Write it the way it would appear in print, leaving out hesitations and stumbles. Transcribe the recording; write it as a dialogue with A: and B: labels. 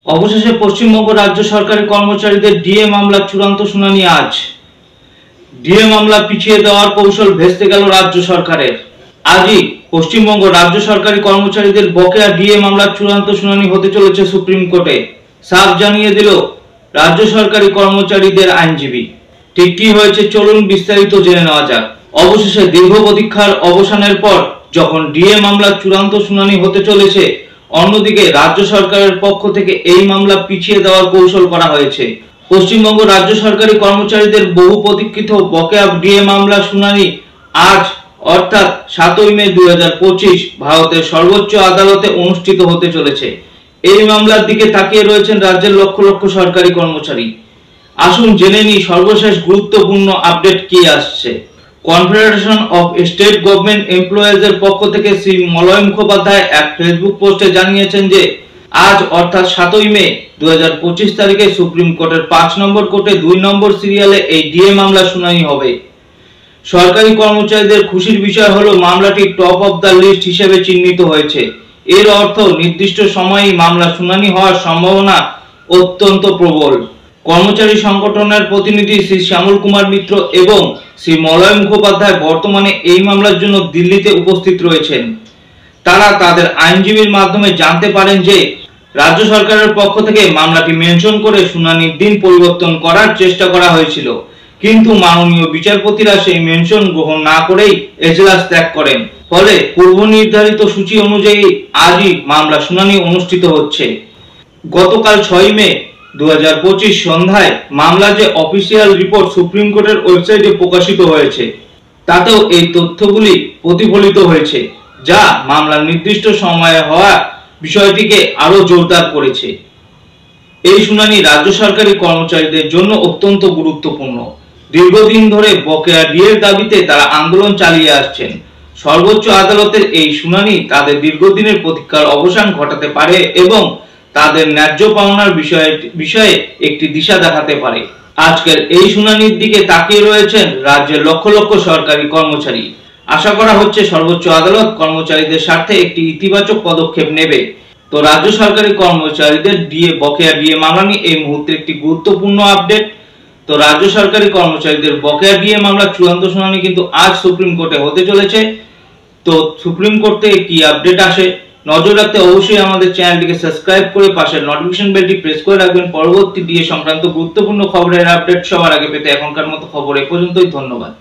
A: অবশেষে পশ্চিমবঙ্গ রাজ্য সরকারি কর্মচারীদের ডিএ মামলার চূড়ান্ত শুনানি আজ। ডিএ মামলা পিছিয়ে দেওয়ার কৌশল ভেস্তে গেল রাজ্য সরকারের। আজই পশ্চিমবঙ্গ রাজ্য সরকারি কর্মচারীদের বকেয়া ডিএ মামলার চূড়ান্ত শুনানি হতে চলেছে সুপ্রিম কোর্টে, সাফ জানিয়ে দিল রাজ্য সরকারি কর্মচারীদের আইনজীবী। ঠিক কি হয়েছে চলুন বিস্তারিত জেনে নেওয়া যাক। অবশেষে দীর্ঘ প্রতীক্ষার অবসানের পর যখন ডিএ মামলার চূড়ান্ত শুনানি হতে চলেছে, অন্যদিকে রাজ্য সরকারের পক্ষ থেকে এই মামলা পিছিয়ে দেওয়ার কৌশল করা হয়েছে। পশ্চিমবঙ্গ রাজ্য সরকারি কর্মচারীদের বহু প্রতীক্ষিত বকেয়া ডিএ মামলা শুনানি আজ অর্থাৎ 7ই মে 2025 ভারতের সর্বোচ্চ আদালতে অনুষ্ঠিত হতে চলেছে। এই মামলার দিকে তাকিয়ে রয়েছেন রাজ্যের লক্ষ লক্ষ সরকারি কর্মচারী। আসুন জেনে নিই সর্বশেষ গুরুত্বপূর্ণ আপডেট কি আসছে। Confederation of state government employees এর পক্ষ থেকে শ্রী মলয় মুখোপাধ্যায় এক ফেসবুক পোস্টে জানিয়েছেন যে আজ অর্থাৎ 7ই মে 2025 তারিখে সুপ্রিম কোর্টের 5 নম্বর কোর্টে 2 নম্বর সিরিয়ালে এই ডিএ মামলা শুনানি হবে। সরকারি কর্মচারীদের খুশির বিষয় হলো মামলাটি টপ অফ দ্য লিস্ট হিসেবে চিহ্নিত হয়েছে। এর অর্থ নির্দিষ্ট সময়েই মামলা শুনানি হওয়ার সম্ভাবনা অত্যন্ত প্রবল। কর্মচারী সংগঠনের প্রতিনিধি শ্রী শ্যামল কুমার মিত্র এবং শ্রী মলয় মুখোপাধ্যায় বর্তমানে এই মামলার জন্য দিল্লিতে উপস্থিত রয়েছেন। তারা তাদের আইনজীবীর মাধ্যমে জানতে পারেন যে রাজ্য সরকারের পক্ষ থেকে মামলাটি মেনশন করে শুনানির দিন পরিবর্তন করার চেষ্টা করা হয়েছিল, কিন্তু মাননীয় বিচারপতিরা সেই মেনশন গ্রহণ না করেই এজলাস ত্যাগ করেন। ফলে পূর্ব নির্ধারিত সূচি অনুযায়ী আজই মামলা শুনানি অনুষ্ঠিত হচ্ছে। গতকাল 6ই মে 2025 সন্ধ্যায় মামলা যে অফিসিয়াল রিপোর্ট সুপ্রিম কোর্টের ওয়েবসাইটে প্রকাশিত হয়েছে, তাতেও এই তথ্যগুলি প্রতিফলিত হয়েছে, যা মামলার নির্দিষ্ট সময়ে হওয়া বিষয়টিকে আরো জোরদার করেছে। এই শুনানি রাজ্য সরকারি কর্মচারীদের জন্য অত্যন্ত গুরুত্বপূর্ণ। দীর্ঘদিন ধরে বকেয়া ডিএর দাবিতে তারা আন্দোলন চালিয়ে আসছেন। সর্বোচ্চ আদালতের এই শুনানি তাদের দীর্ঘদিনের প্রতীক্ষার অবসান ঘটাতে পারে এবং তাদের ন্যায্য পাওনার বিষয়ে একটি দিশা দেখাতে পারে। আজকের এই শুনানির দিকে তাকিয়ে রয়েছেন রাজ্যের লক্ষ লক্ষ সরকারি কর্মচারী। আশা করা হচ্ছে সর্বোচ্চ আদালত কর্মচারীদের স্বার্থে একটি ইতিবাচক পদক্ষেপ নেবে। তো রাজ্য সরকারি কর্মচারীদের বকেয়া ডিএ মামলা নিয়ে এই মুহূর্তে একটি গুরুত্বপূর্ণ আপডেট। তো রাজ্য সরকারি কর্মচারীদের বকেয়া ডিএ মামলার চূড়ান্ত শুনানি কিন্তু আজ সুপ্রিম কোর্টে হতে চলেছে। তো সুপ্রিম কোর্ট থেকে কি আপডেট আসে নজর রাখতে অবশ্যই আমাদের চ্যানেলটিকে সাবস্ক্রাইব করে পাশের নোটিফিকেশন বেলটি প্রেস করে রাখবেন। পরবর্তী ডিএ সংক্রান্ত গুরুত্বপূর্ণ খবরের আপডেট সবার আগে পেতে এখনকার মতো খবর এ পর্যন্তই। ধন্যবাদ।